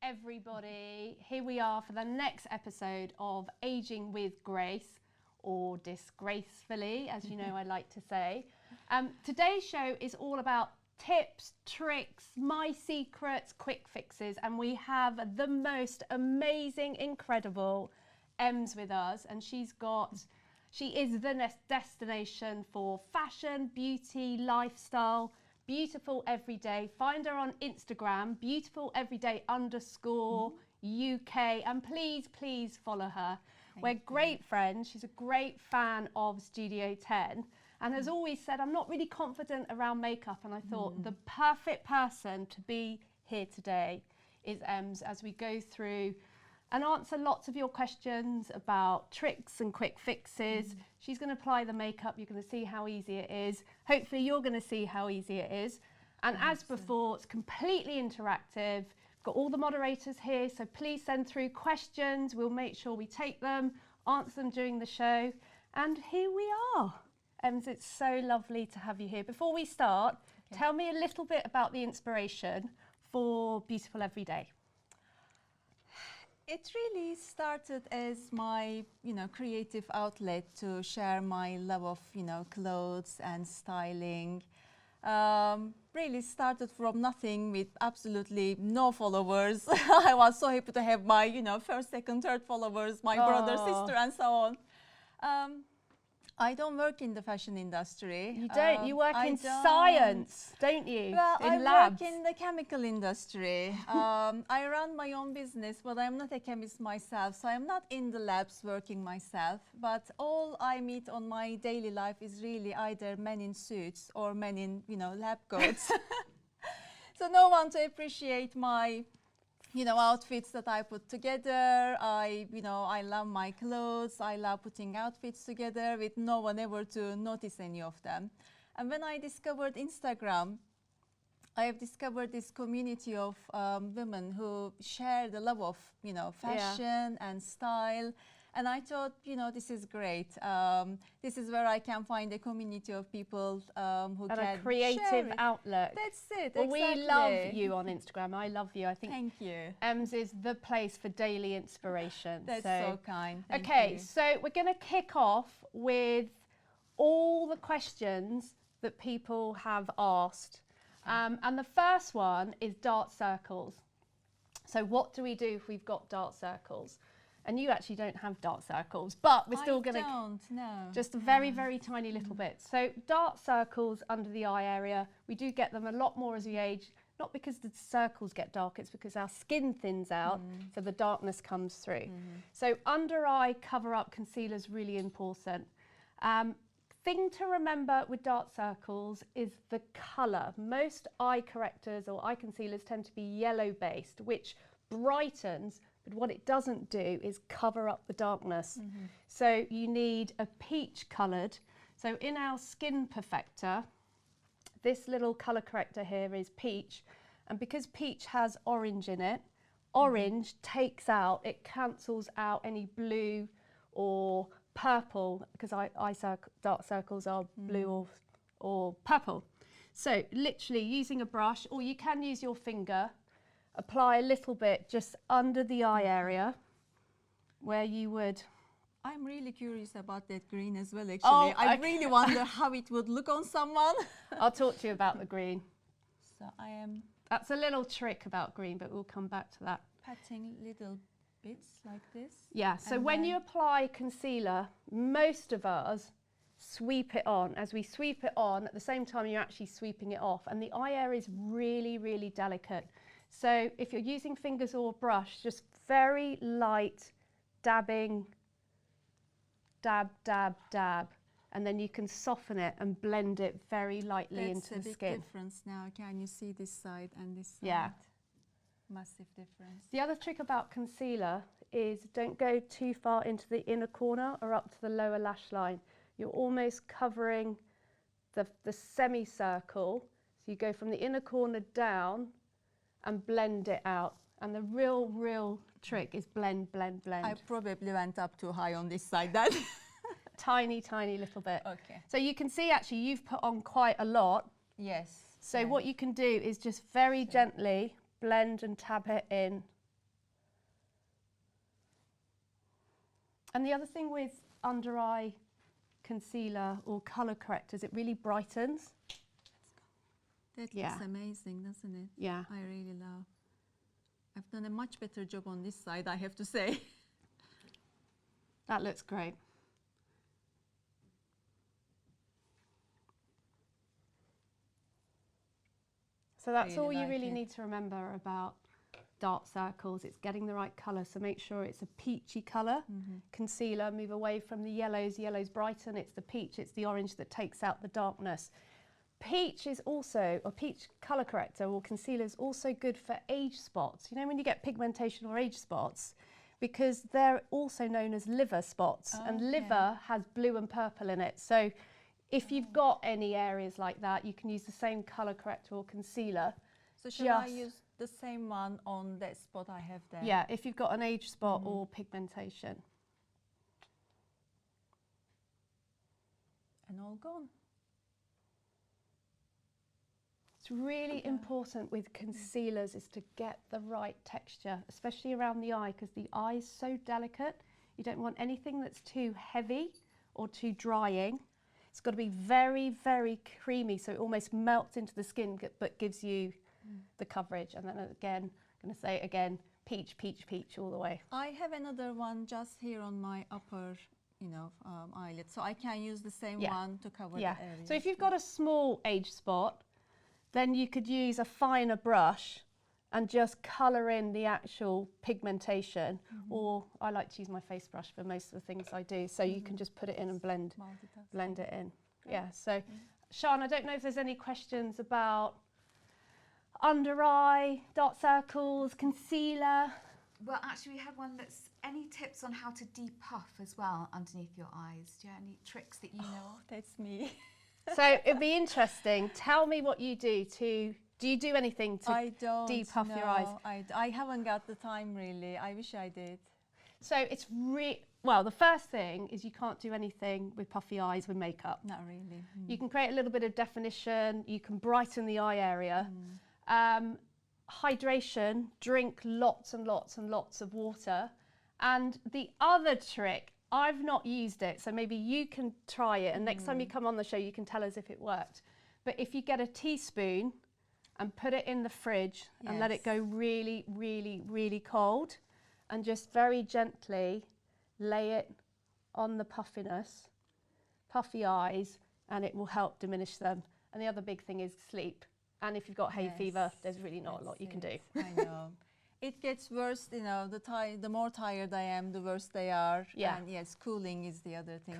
everybody. Here we are for the next episode of Aging with Grace, or Disgracefully, as you know I like to say. Today's show is all about tips, tricks, my secrets, quick fixes, and we have the most amazing, incredible Emms with us, and she is the destination for fashion, beauty, lifestyle, beautiful everyday. Find her on Instagram, beautifuleveryday_UK, and please follow her. We're great friends. She's a great fan of Studio 10 and has always said, I'm not really confident around makeup, and I thought the perfect person to be here today is Emms, as we go through and answer lots of your questions about tricks and quick fixes. She's going to apply the makeup. You're going to see how easy it is. Hopefully you're going to see how easy it is. And as before, it's completely interactive. Got all the moderators here, so please send through questions. We'll make sure we take them, answer them during the show. And here we are. Emms, it's so lovely to have you here. Before we start, tell me a little bit about the inspiration for Beautiful Everyday. It really started as my, creative outlet to share my love of, clothes and styling. Really started from nothing with absolutely no followers. I was so happy to have my, first, second, third followers, my brother, sister, and so on. I don't work in the fashion industry. You don't? You work in science, don't you? Well, in I labs. work in the chemical industry. I run my own business, but I'm not a chemist myself, so I'm not in the labs working myself. But all I meet on my daily life is really either men in suits or men in, lab coats. So no one to appreciate my outfits that I put together. I love my clothes. I love putting outfits together with no one ever to notice any of them. And when I discovered Instagram, I have discovered this community of women who share the love of, fashion and style. And I thought, this is great. This is where I can find a community of people who can a creative outlet. That's it. Well, exactly. we love you on Instagram. I love you. I think. Thank you. Emms is the place for daily inspiration. That's so kind. Thank you. So we're going to kick off with all the questions that people have asked, and the first one is dark circles. So what do we do if we've got dark circles? And you actually don't have dark circles, but we're still going to just a very tiny little bit. So dark circles under the eye area, we do get them a lot more as we age, not because the circles get dark, it's because our skin thins out, so the darkness comes through. So under eye cover up concealer is really important. Thing to remember with dark circles is the colour. Most eye correctors or eye concealers tend to be yellow based, which brightens. But what it doesn't do is cover up the darkness. So you need a peach coloured. So in our Skin Perfector, this little colour corrector here is peach. And because peach has orange in it, orange takes out, it cancels out any blue or purple, because dark circles are blue or purple. So literally using a brush, or you can use your finger, apply a little bit just under the eye area where you would. I'm really curious about that green as well, actually. I really wonder how it would look on someone. I'll talk to you about the green. So I am. That's a little trick about green, but we'll come back to that. Patting little bits like this. Yeah, so when you apply concealer, most of us sweep it on. As we sweep it on, at the same time you're actually sweeping it off. And the eye area is really delicate. So if you're using fingers or brush, just very light dabbing, dab, and then you can soften it and blend it very lightly into the skin. That's a big difference now. Can you see this side and this side? Yeah. Massive difference. The other trick about concealer is don't go too far into the inner corner or up to the lower lash line. You're almost covering the semicircle. So you go from the inner corner down and blend it out. And the real trick is blend. I probably went up too high on this side then. Tiny little bit. Okay. So you can see actually you've put on quite a lot. Yes. So what you can do is just very gently blend and tab it in And the other thing with under eye concealer or colour correctors, it really brightens. That looks amazing, doesn't it? Yeah. I really love. I've done a much better job on this side, I have to say. That looks great. So that's all you really need to remember about dark circles. It's getting the right colour, so make sure it's a peachy colour. Concealer, move away from the yellows. Yellows brighten, it's the peach, it's the orange that takes out the darkness. Peach is also, or peach colour corrector or concealer is also good for age spots. You know when you get pigmentation or age spots, because they're also known as liver spots, and liver has blue and purple in it. So if you've got any areas like that, you can use the same colour corrector or concealer. So should I use the same one on that spot I have there? Yeah, if you've got an age spot or pigmentation. And all gone. It's really important with concealers is to get the right texture, especially around the eye, because the eye is so delicate. You don't want anything that's too heavy or too drying. It's got to be very, very creamy, so it almost melts into the skin, but gives you the coverage. And then again, I'm going to say it again, peach, peach, peach all the way. I have another one just here on my upper, eyelid, so I can use the same one to cover the area. So if you've got a small age spot, then you could use a finer brush and just colour in the actual pigmentation, or I like to use my face brush for most of the things I do, so you can just put it in and blend it in. Great. Yeah, so Sian, I don't know if there's any questions about under eye, dark circles, concealer. Well, actually we had one that's any tips on how to depuff as well underneath your eyes? Do you have any tricks that you know of? That's me. So it'd be interesting. Tell me what you do you do anything to depuff your eyes? I haven't got the time really. I wish I did. So it's well, the first thing is you can't do anything with puffy eyes with makeup. Not really. You can create a little bit of definition, you can brighten the eye area. Hydration, drink lots and lots and lots of water. And the other trick, I've not used it, so maybe you can try it, and next time you come on the show you can tell us if it worked. But if you get a teaspoon and put it in the fridge and let it go really, really, really cold, and just very gently lay it on the puffiness, puffy eyes, and it will help diminish them. And the other big thing is sleep. And if you've got hay fever, there's really not a lot you can do. I know. It gets worse, the more tired I am, the worse they are. Yeah. And yes, cooling is the other thing.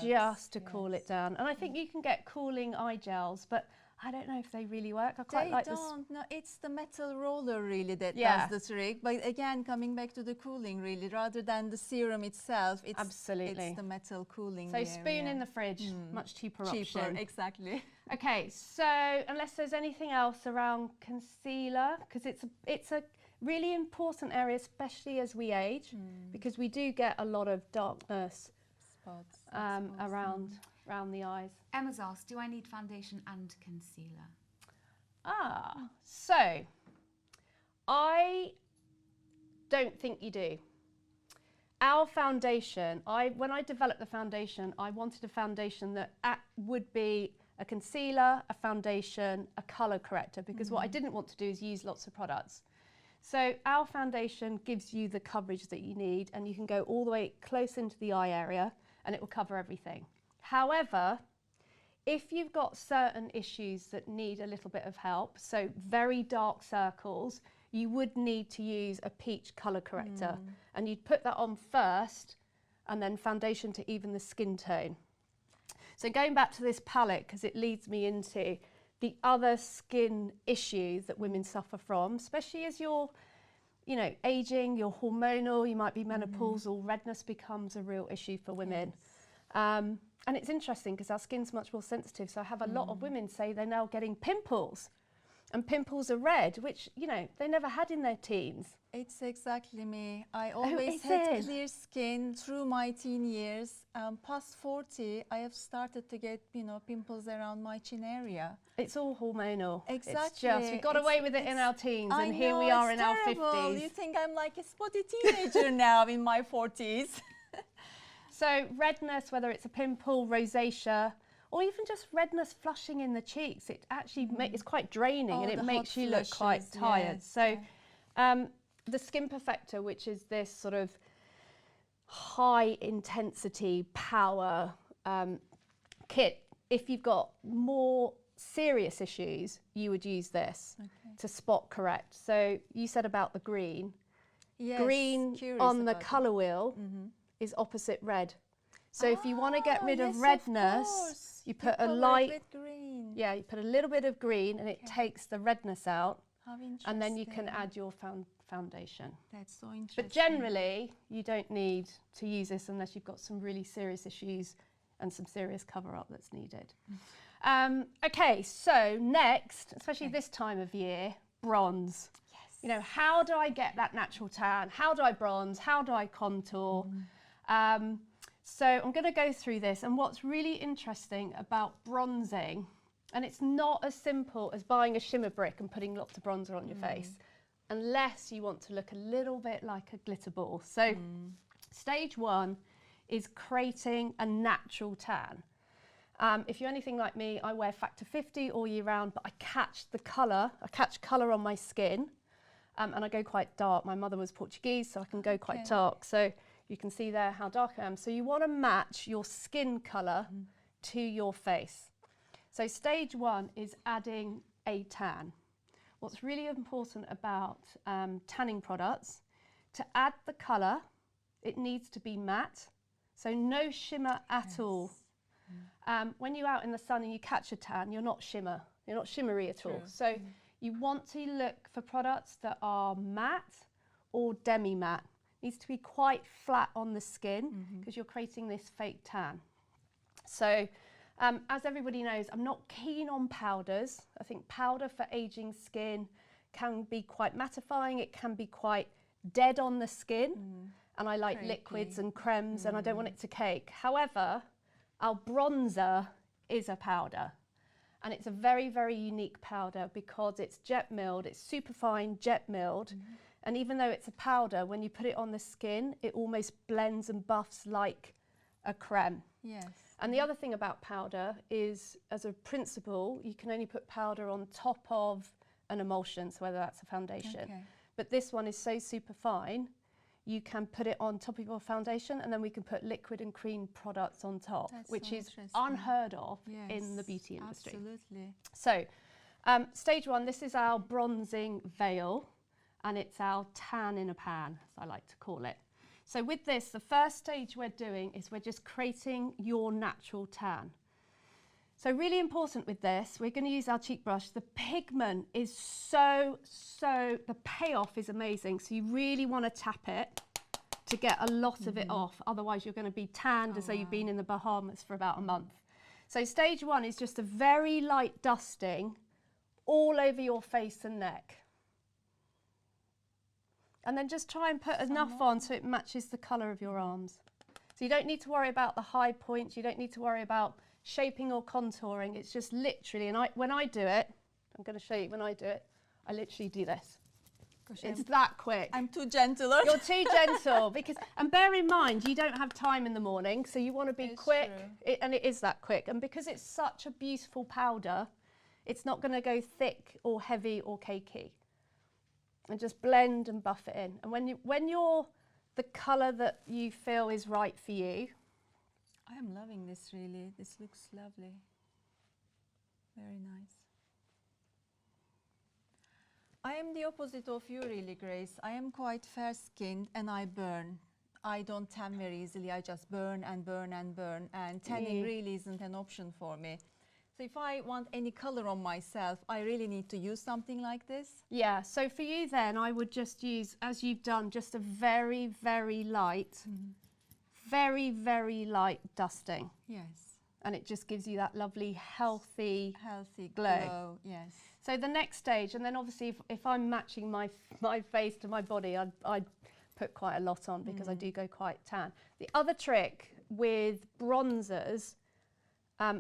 Just to cool it down. And I think you can get cooling eye gels, but I don't know if they really work. I quite like this. No, it's the metal roller really that does the trick. But again, coming back to the cooling really, rather than the serum itself, it's the metal cooling. So spoon in the fridge, much cheaper option. Exactly. Okay, so unless there's anything else around concealer, because it's a really important area, especially as we age, because we do get a lot of darkness spots around the eyes. Emma's asked, do I need foundation and concealer? So I don't think you do. Our foundation, when I developed the foundation, I wanted a foundation that would be a concealer, a foundation, a colour corrector, because what I didn't want to do is use lots of products. So our foundation gives you the coverage that you need, and you can go all the way close into the eye area and it will cover everything. However, if you've got certain issues that need a little bit of help, so very dark circles, you would need to use a peach colour corrector, and you'd put that on first and then foundation to even the skin tone. So going back to this palette, because it leads me into the other skin issues that women suffer from, especially as you're, aging, you're hormonal, you might be menopausal, redness becomes a real issue for women. And it's interesting because our skin's much more sensitive. So I have a lot of women say they're now getting pimples, and pimples are red, which, they never had in their teens. It's exactly me. I always had clear skin through my teen years. Past 40, I have started to get, pimples around my chin area. It's all hormonal. Exactly. We got away with it in our teens, and here we are in our 50s. You think I'm like a spotty teenager now in my 40s. So redness, whether it's a pimple, rosacea, or even just redness flushing in the cheeks, it actually it's quite draining and it makes you look quite tired. Yes, so the Skin Perfector, which is this sort of high intensity power kit, if you've got more serious issues, you would use this to spot correct. So you said about the green. Yes, Green on the colour wheel is opposite red. So if you want to get rid of redness, you put a light green. Yeah, you put a little bit of green and it takes the redness out. How interesting. And then you can add your foundation. That's so interesting. But generally, you don't need to use this unless you've got some really serious issues and some serious cover-up that's needed. Okay, so next, especially this time of year, bronze. Yes. You know, how do I get that natural tan? How do I bronze? How do I contour? So I'm going to go through this, and what's really interesting about bronzing, and it's not as simple as buying a shimmer brick and putting lots of bronzer on your face, unless you want to look a little bit like a glitter ball. So stage one is creating a natural tan. If you're anything like me, I wear factor 50 all year round, but I catch colour on my skin, and I go quite dark. My mother was Portuguese, so I can go quite dark. So you can see there how dark I am. So you want to match your skin colour to your face. So stage one is adding a tan. What's really important about tanning products, to add the colour, it needs to be matte, so no shimmer at all. When you're out in the sun and you catch a tan, you're not shimmery at all. So you want to look for products that are matte or demi-matte. Needs to be quite flat on the skin because you're creating this fake tan. So as everybody knows, I'm not keen on powders. I think powder for aging skin can be quite mattifying. It can be quite dead on the skin. And I like liquids and cremes and I don't want it to cake. However, our bronzer is a powder. And it's a very, very unique powder because it's jet milled, it's super fine jet milled. And even though it's a powder, when you put it on the skin, it almost blends and buffs like a creme. Yes. And the other thing about powder is, as a principle, you can only put powder on top of an emulsion, so whether that's a foundation. But this one is so super fine, you can put it on top of your foundation and then we can put liquid and cream products on top, which is unheard of in the beauty industry. Absolutely. So stage one, this is our bronzing veil and it's our tan in a pan, as I like to call it. So with this, the first stage we're doing is we're just creating your natural tan. So really important with this, we're going to use our cheek brush. The pigment is the payoff is amazing. So you really want to tap it to get a lot of it off. Otherwise you're going to be tanned as though you've been in the Bahamas for about a month. So stage one is just a very light dusting all over your face and neck. And then just try and put enough on so it matches the colour of your arms. So you don't need to worry about the high points, you don't need to worry about shaping or contouring. It's just literally, and when I do it, I'm going to show you when I do it, I literally do this. Gosh, it's that quick. I'm too gentle. You're too gentle because, and bear in mind, you don't have time in the morning, so you want to be quick, and it is that quick. And because it's such a beautiful powder, it's not going to go thick or heavy or cakey. And just blend and buff it in. And when you're the colour that you feel is right for you. I am loving this really. This looks lovely. Very nice. I am the opposite of you really, Grace. I am quite fair-skinned and I burn. I don't tan very easily. I just burn and burn and burn. And tanning really isn't an option for me. So if I want any color on myself, I really need to use something like this? Yeah, so for you then, I would just use, as you've done, just a very, very light, very, very light dusting. Yes. And it just gives you that lovely, healthy glow. Yes. So the next stage, and then obviously if I'm matching my face to my body, I'd put quite a lot on because I do go quite tan. The other trick with bronzers,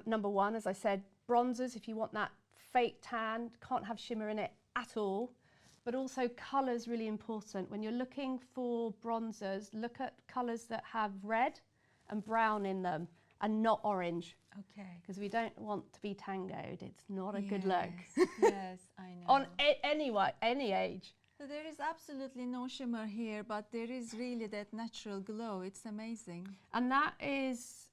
number one, as I said, bronzers, if you want that fake tan, can't have shimmer in it at all, but also colour's really important. When you're looking for bronzers, look at colours that have red and brown in them and not orange. Okay. Because we don't want to be tangoed. It's not a good look. Yes, I know. On any age. So there is absolutely no shimmer here, but there is really that natural glow. It's amazing. And that is,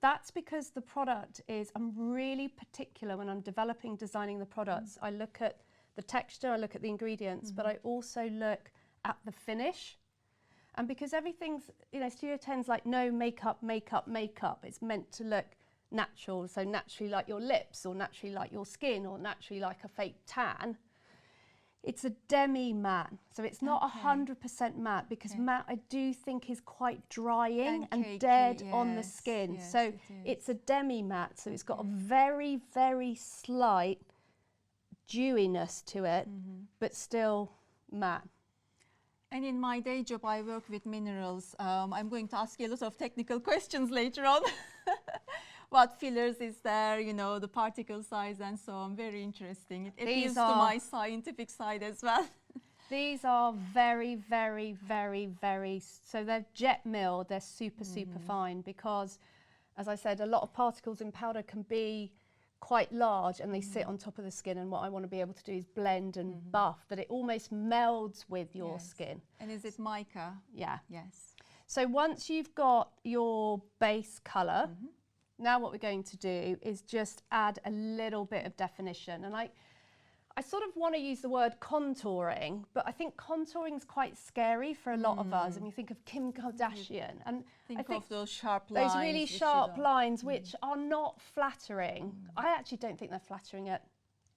that's because the product is, I'm really particular when I'm designing the products. I look at the texture, I look at the ingredients, but I also look at the finish. And because everything's, you know, Studio 10's like no makeup, makeup, makeup. It's meant to look natural, so naturally like your lips or naturally like your skin or naturally like a fake tan. It's a demi-matte, so it's not 100% matte because matte I do think is quite drying and cakey, dead on the skin. Yes, So it's a demi-matte, so it's got a very, very slight dewiness to it, but still matte. And in my day job, I work with minerals. I'm going to ask you a lot of technical questions later on. What fillers is there, you know, the particle size and so on. Very interesting. It appeals to my scientific side as well. These are very, very, very, very, so they're jet milled, they're super, super fine because, as I said, a lot of particles in powder can be quite large and they sit on top of the skin, and what I want to be able to do is blend and buff, that it almost melds with your skin. And is it mica? Yeah. Yes. So once you've got your base colour, now what we're going to do is just add a little bit of definition. And I sort of want to use the word contouring, but I think contouring is quite scary for a lot of us. And you think of Kim Kardashian, and I think of those sharp lines. Those really sharp lines, which are not flattering. I actually don't think they're flattering at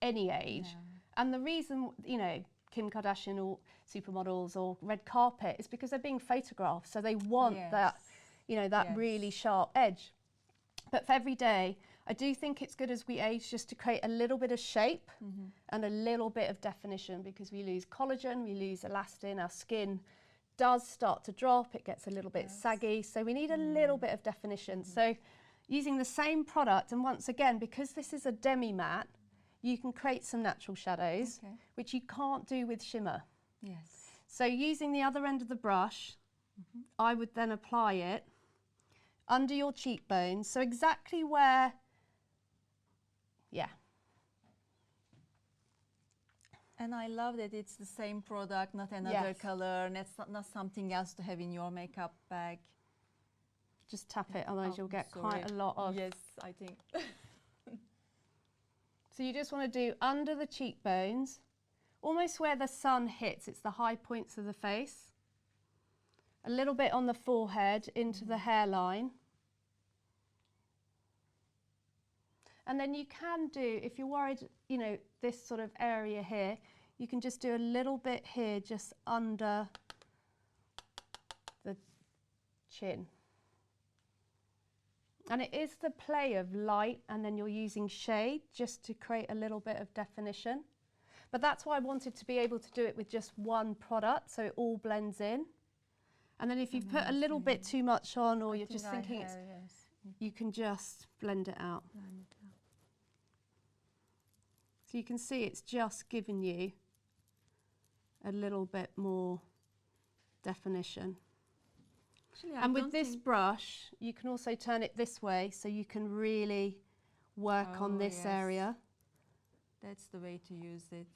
any age. No. And the reason, you know, Kim Kardashian or supermodels or red carpet is because they're being photographed, so they want that, you know, that really sharp edge. But for every day, I do think it's good as we age just to create a little bit of shape and a little bit of definition, because we lose collagen, we lose elastin, our skin does start to drop, it gets a little bit saggy, so we need a little bit of definition. So using the same product, and once again, because this is a demi-matte, you can create some natural shadows, which you can't do with shimmer. Yes. So using the other end of the brush, I would then apply it under your cheekbones, so exactly where, And I love that it's the same product, not another color, and it's not something else to have in your makeup bag. Just tap it, otherwise you'll get quite a lot of... Yes, I think. So you just want to do under the cheekbones, almost where the sun hits, it's the high points of the face. A little bit on the forehead, into the hairline. And then you can do, if you're worried, you know, this sort of area here, you can just do a little bit here, just under the chin. And it is the play of light, and then you're using shade just to create a little bit of definition. But that's why I wanted to be able to do it with just one product, so it all blends in. And then if you've put a little bit too much on, or you're just thinking it's, you can just blend it out. So you can see it's just giving you a little bit more definition. Actually, and with this brush, you can also turn it this way, so you can really work on this area. That's the way to use it.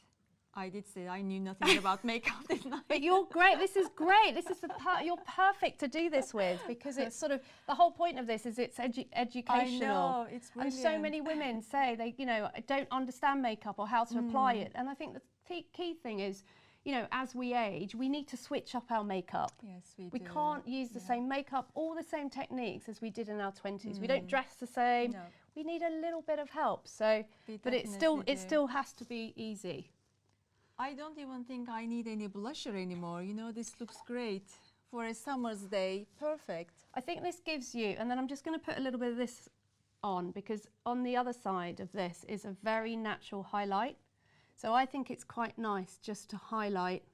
I did say I knew nothing about makeup, didn't I? But you're great. This is great. This is you're perfect to do this with, because it's sort of the whole point of this is it's educational. I know, it's brilliant. And so many women say they, you know, don't understand makeup or how to apply it. And I think the key thing is, you know, as we age, we need to switch up our makeup. Yes, we do. We can't use the same makeup, all the same techniques as we did in our 20s. We don't dress the same. No. We need a little bit of help. So, but it still has to be easy. I don't even think I need any blusher anymore. You know, this looks great for a summer's day. Perfect. I think this gives you, and then I'm just going to put a little bit of this on, because on the other side of this is a very natural highlight. So I think it's quite nice just to highlight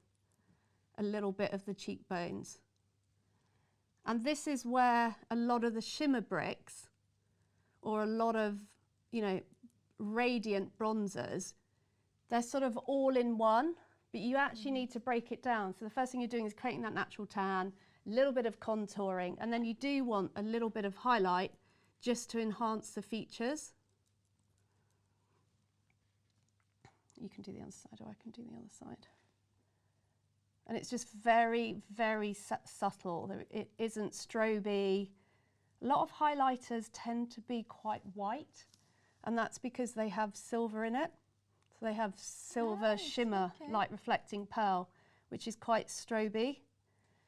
a little bit of the cheekbones. And this is where a lot of the shimmer bricks, or a lot of, you know, radiant bronzers, they're sort of all in one, but you actually need to break it down. So the first thing you're doing is creating that natural tan, a little bit of contouring, and then you do want a little bit of highlight just to enhance the features. You can do the other side, or I can do the other side. And it's just very, very subtle. It isn't stroby. A lot of highlighters tend to be quite white, and that's because they have silver in it. So they have silver shimmer, light reflecting pearl, which is quite stroby.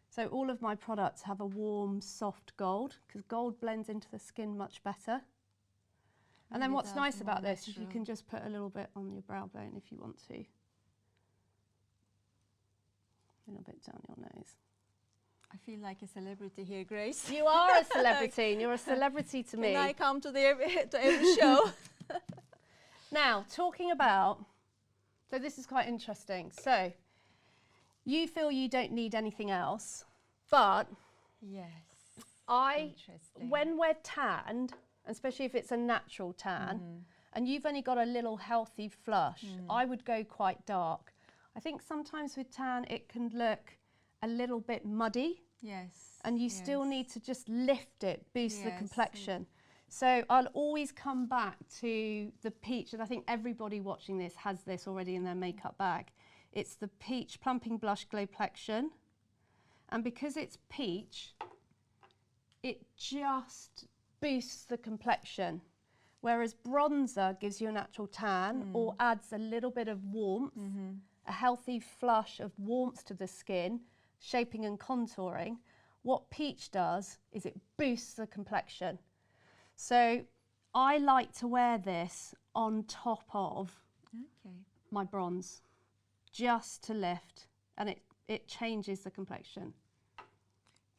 So all of my products have a warm, soft gold, because gold blends into the skin much better. And then what's nice about this is you can just put a little bit on your brow bone if you want to. A little bit down your nose. I feel like a celebrity here, Grace. You are a celebrity, and you're a celebrity to me. Can I come to every show? Now, talking about, so this is quite interesting. So, you feel you don't need anything else, but yes, when we're tanned, especially if it's a natural tan, and you've only got a little healthy flush, I would go quite dark. I think sometimes with tan, it can look a little bit muddy. Yes. And you still need to just lift it, boost the complexion. So I'll always come back to the peach, and I think everybody watching this has this already in their makeup bag. It's the Peach Plumping Blush Glowplexion. And because it's peach, it just boosts the complexion. Whereas bronzer gives you a natural tan or adds a little bit of warmth, a healthy flush of warmth to the skin, shaping and contouring. What peach does is it boosts the complexion. So I like to wear this on top of my bronze, just to lift, and it changes the complexion.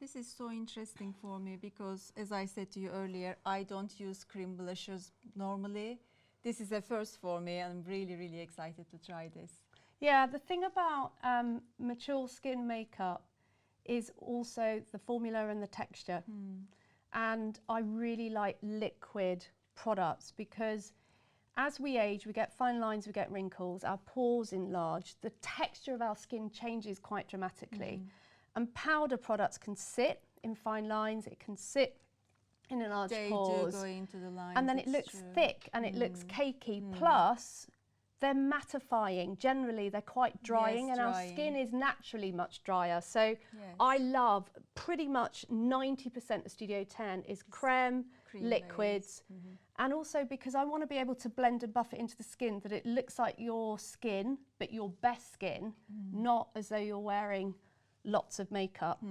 This is so interesting for me because, as I said to you earlier, I don't use cream blushers normally. This is a first for me, and I'm really, really excited to try this. Yeah, the thing about mature skin makeup is also the formula and the texture. And I really like liquid products because as we age, we get fine lines, we get wrinkles, our pores enlarge, the texture of our skin changes quite dramatically. And powder products can sit in fine lines, it can sit in enlarged pores. They do go into the lines. And then it looks thick and it looks cakey. Plus, they're mattifying. Generally, they're quite drying, and our skin is naturally much drier. So I love pretty much 90% of Studio 10 is creme liquids. And also because I want to be able to blend and buff it into the skin that it looks like your skin, but your best skin, not as though you're wearing lots of makeup.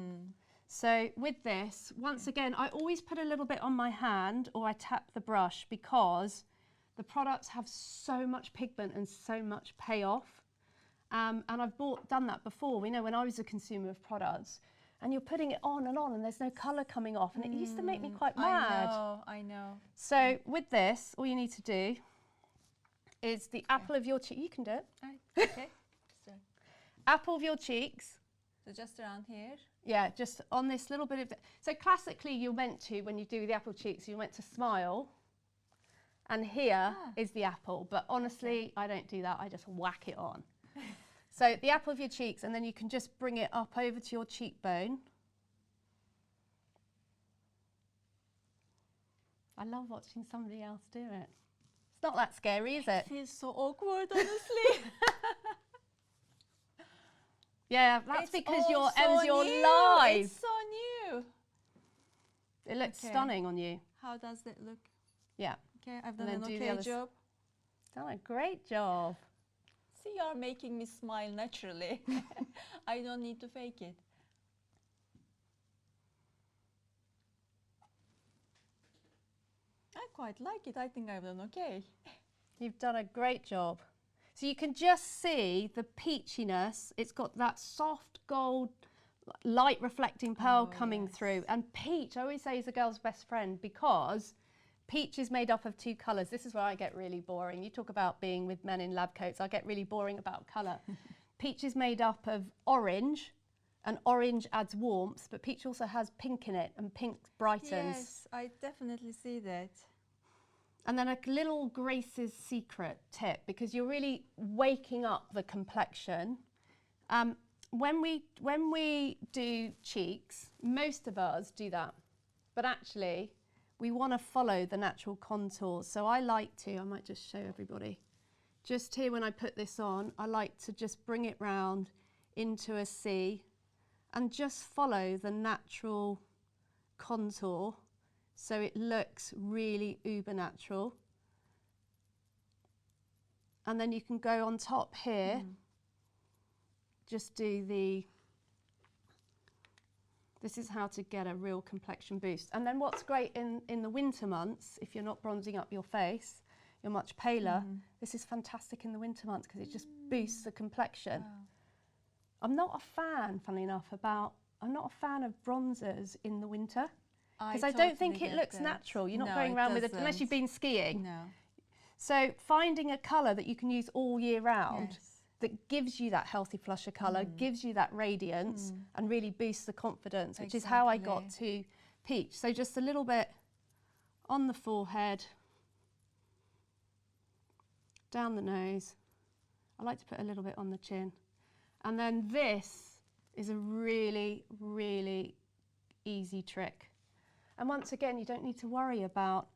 So with this, once again, I always put a little bit on my hand or I tap the brush because the products have so much pigment and so much payoff. And I've done that before. We know when I was a consumer of products, and you're putting it on and there's no colour coming off, and it used to make me quite mad. I know. So with this, all you need to do is the apple of your cheek. You can do it. Okay. Apple of your cheeks. So just around here? Yeah, just on this little bit of... So classically, you're meant to, when you do the apple cheeks, you're meant to smile. And here is the apple. But honestly, I don't do that. I just whack it on. So the apple of your cheeks, and then you can just bring it up over to your cheekbone. I love watching somebody else do it. It's not that scary, is it? It feels so awkward, honestly. Yeah, that's because you're new. live. It's so new. It looks stunning on you. How does that look? Yeah. Okay, I've done an do okay job. Done a great job. See, you're making me smile naturally. I don't need to fake it. I quite like it. I think I've done okay. You've done a great job. So you can just see the peachiness. It's got that soft gold, light reflecting pearl coming through. And peach, I always say, is a girl's best friend because peach is made up of two colours. This is where I get really boring. You talk about being with men in lab coats. I get really boring about colour. Peach is made up of orange, and orange adds warmth, but peach also has pink in it, and pink brightens. Yes, I definitely see that. And then a little Grace's secret tip, because you're really waking up the complexion. When we do cheeks, most of us do that, but actually we want to follow the natural contours. So I like to, I might just show everybody, just here when I put this on, I like to just bring it round into a C and just follow the natural contour so it looks really uber natural. And then you can go on top here, just do the, this is how to get a real complexion boost. And then what's great in the winter months, if you're not bronzing up your face, you're much paler, this is fantastic in the winter months because it just boosts the complexion. Wow. I'm not a fan, funnily enough, I'm not a fan of bronzers in the winter because I don't think it looks natural. You're not going around with it unless you've been skiing. No. So finding a colour that you can use all year round that gives you that healthy flusher colour, gives you that radiance and really boosts the confidence, which is how I got to peach. So just a little bit on the forehead, down the nose. I like to put a little bit on the chin. And then this is a really, really easy trick. And once again, you don't need to worry about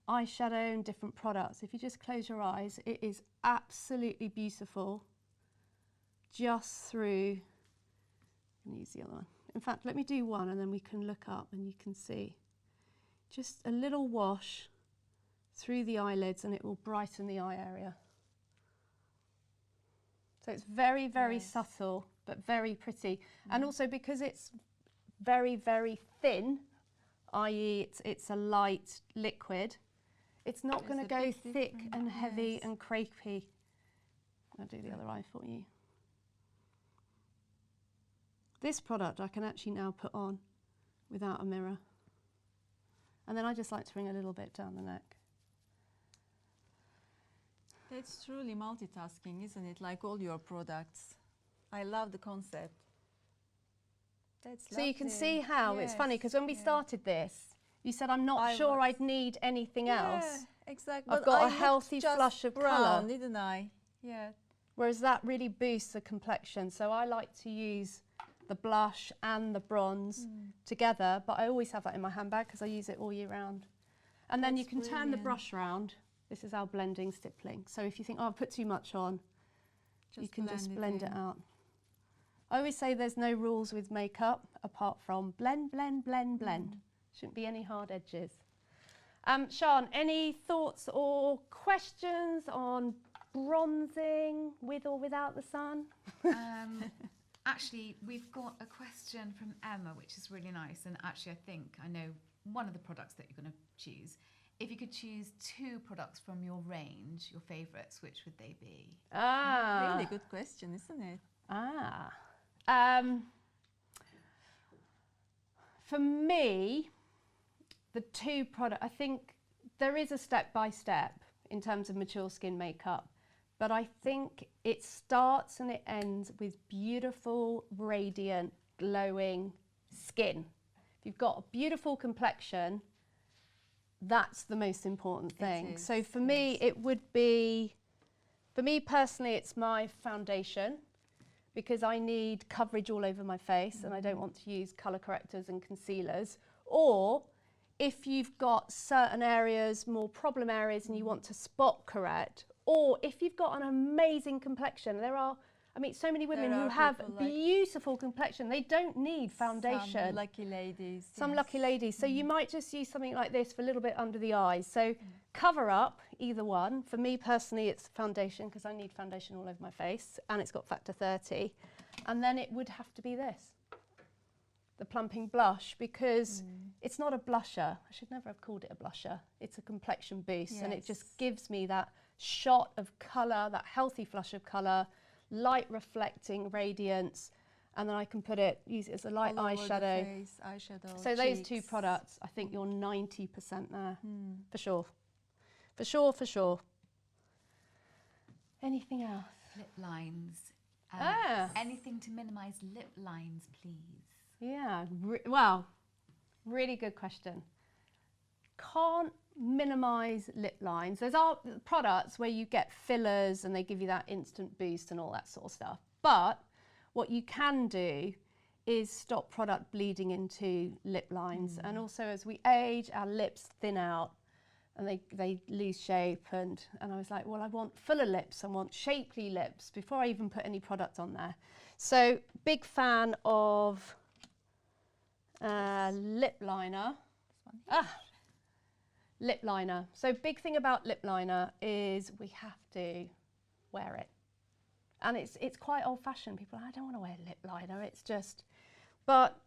eyeshadow and different products. If you just close your eyes, it is absolutely beautiful just through, I'm going to use the other one. In fact, let me do one and then we can look up and you can see. Just a little wash through the eyelids and it will brighten the eye area. So it's very, very subtle, but very pretty. And also because it's very, very thin, i.e. it's a light liquid, it's not going to go thick and heavy and crepey. I'll do the other eye for you. This product I can actually now put on without a mirror. And then I just like to bring a little bit down the neck. It's truly multitasking, isn't it? Like all your products. I love the concept. That's so you can see how it's funny because when we started this, you said I'm not sure I'd need anything else. Exactly. I've got a healthy flush of colour, didn't I? Yeah. Whereas that really boosts the complexion. So I like to use the blush and the bronze together, but I always have that in my handbag because I use it all year round. And then you can turn the brush round. This is our blending stippling. So if you think, oh, I've put too much on, you can just blend it out. I always say there's no rules with makeup apart from blend, blend, blend, blend. Shouldn't be any hard edges. Sian, any thoughts or questions on bronzing with or without the sun? Actually, we've got a question from Emma, which is really nice. And actually, I think I know one of the products that you're going to choose. If you could choose 2 products from your range, your favourites, which would they be? Really good question, isn't it? For me, the 2 products, I think there is a step-by-step in terms of mature skin makeup, but I think it starts and it ends with beautiful, radiant, glowing skin. If you've got a beautiful complexion, that's the most important thing. So for me, it would be, for me personally, it's my foundation because I need coverage all over my face and I don't want to use colour correctors and concealers. Or if you've got certain areas, more problem areas, and you want to spot correct, or if you've got an amazing complexion, there are, I meet so many women who have beautiful complexion, they don't need foundation. Some lucky ladies. Some lucky ladies. So you might just use something like this for a little bit under the eyes. So cover up either one. For me personally, it's foundation because I need foundation all over my face and it's got factor 30. And then it would have to be this, the Plumping blush, because it's not a blusher. I should never have called it a blusher. It's a complexion boost and it just gives me that shot of colour, that healthy flush of colour, light reflecting radiance, and then I can put it, use it as a light eyeshadow. So those 2 products, I think you're 90% there, for sure. For sure, for sure. Anything else? Lip lines. Anything to minimise lip lines, please? Yeah, well, really good question. Can't minimise lip lines. There's products where you get fillers and they give you that instant boost and all that sort of stuff. But what you can do is stop product bleeding into lip lines. And also as we age, our lips thin out and they lose shape. And I was like, well, I want fuller lips, I want shapely lips before I even put any product on there. So big fan of lip liner. Lip liner. So big thing about lip liner is we have to wear it. And it's quite old fashioned. People are like, I don't want to wear lip liner. It's just, but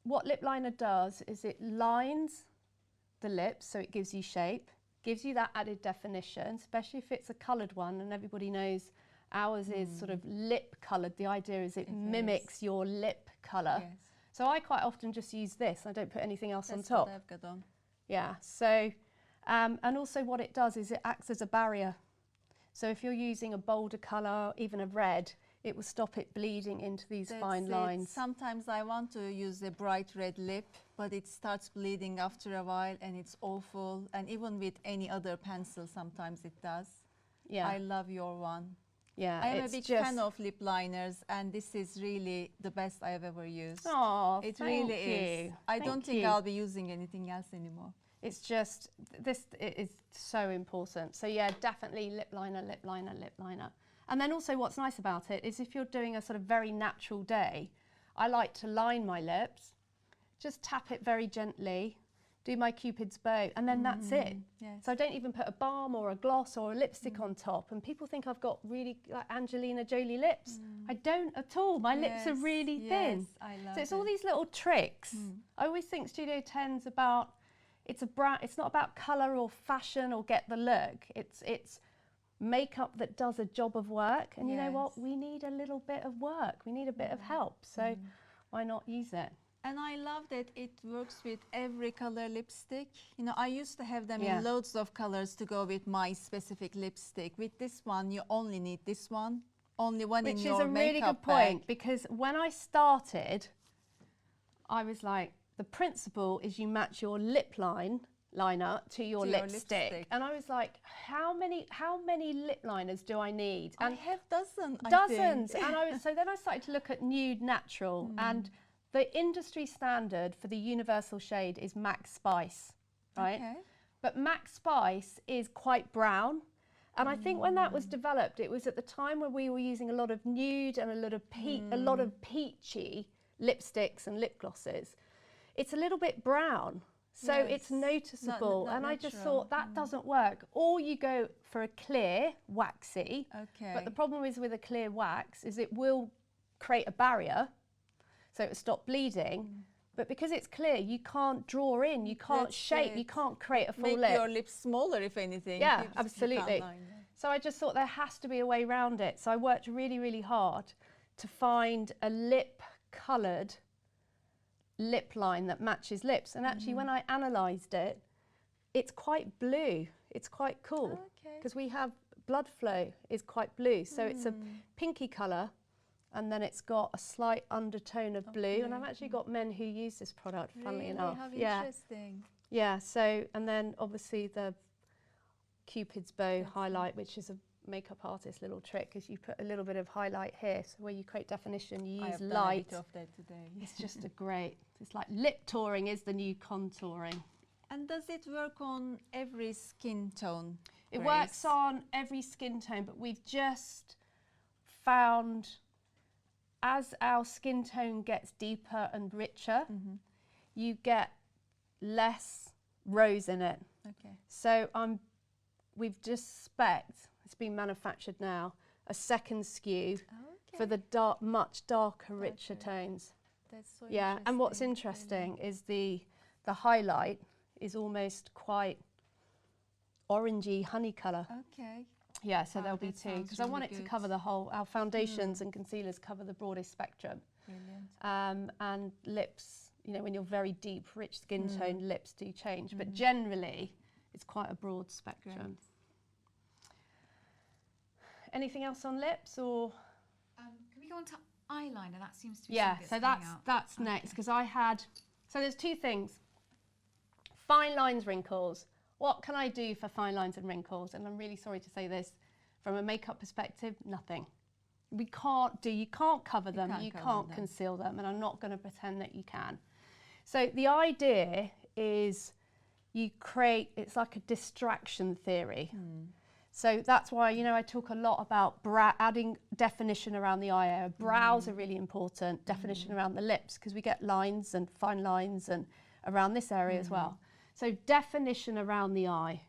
what lip liner does is it lines the lips so it gives you shape, gives you that added definition, especially if it's a coloured one, and everybody knows ours is sort of lip coloured. The idea is it mimics your lip colour. Yes. So I quite often just use this. I don't put anything else on That's top. what I've got on. Yeah, so, and also what it does is it acts as a barrier. So if you're using a bolder colour, even a red, it will stop it bleeding into these fine lines. Sometimes I want to use a bright red lip, but it starts bleeding after a while and it's awful. And even with any other pencil, sometimes it does. Yeah. I love your one. Yeah, I am a big fan of lip liners, and this is really the best I've ever used. Oh, it thank really you. is. I don't think I'll be using anything else anymore. It's just, it is so important. So yeah, definitely lip liner, lip liner, lip liner. And then also what's nice about it is if you're doing a sort of very natural day, I like to line my lips, just tap it very gently, do my Cupid's bow, and then that's it. Yes. So I don't even put a balm or a gloss or a lipstick on top, and people think I've got really like Angelina Jolie lips. I don't at all. My lips are really thin. I love so it's all these little tricks. I always think Studio 10's about, it's not about colour or fashion or get the look. It's makeup that does a job of work, and you know what? We need a little bit of work. We need a bit of help. So why not use it? And I love that it works with every color lipstick. You know, I used to have them in loads of colors to go with my specific lipstick. With this one, you only need this one. Only one in your makeup bag. Which is a really good point, because when I started, I was like, the principle is you match your lip liner to your lipstick. And I was like, how many lip liners do I need? And I have dozens. And so then I started to look at nude natural, and the industry standard for the universal shade is Max Spice, right? Okay. But Max Spice is quite brown. And I think when that was developed, it was at the time when we were using a lot of nude and a lot of peachy lipsticks and lip glosses. It's a little bit brown, so it's noticeable. Not and I just natural. thought that doesn't work. Or you go for a clear, waxy. Okay. But the problem is with a clear wax is it will create a barrier, so it will stop bleeding. But because it's clear, you can't draw in, you can't shape, you can't create a full lip. Make your lips smaller, if anything. Yeah, absolutely. So I just thought there has to be a way around it. So I worked really, really hard to find a lip-coloured lip line that matches lips. And actually, when I analysed it, it's quite blue. It's quite cool. Because we have blood flow is quite blue. So it's a pinky colour, and then it's got a slight undertone of blue. And I've actually got men who use this product, funnily enough. How interesting. Yeah, so, and then obviously the Cupid's bow highlight, which is a makeup artist little trick, is you put a little bit of highlight here. So where you create definition, you use light. I have done a bit of that today. It's just it's like lip touring is the new contouring. And does it work on every skin tone? It works on every skin tone, but we've just found as our skin tone gets deeper and richer, you get less rose in it. Okay. So we've just spec'd, it's been manufactured now, a second SKU for the much darker, richer tones. That's so interesting. And what's interesting is the highlight is almost quite orangey honey colour. Okay. Yeah, so there'll be two, because I want it to cover the whole, our foundations and concealers cover the broadest spectrum. Brilliant. And lips, you know, when you're very deep, rich skin tone, lips do change. But generally, it's quite a broad spectrum. Great. Anything else on lips, or? Can we go on to eyeliner? That seems to be so that's next, because so there's two things. Fine lines, wrinkles. What can I do for fine lines and wrinkles? And I'm really sorry to say this, from a makeup perspective, nothing. you can't cover them, you can't conceal them, and I'm not going to pretend that you can. So the idea is it's like a distraction theory. So that's why, you know, I talk a lot about adding definition around the eye area. Brows are really important, definition around the lips, because we get lines and fine lines and around this area as well. So definition around the eye.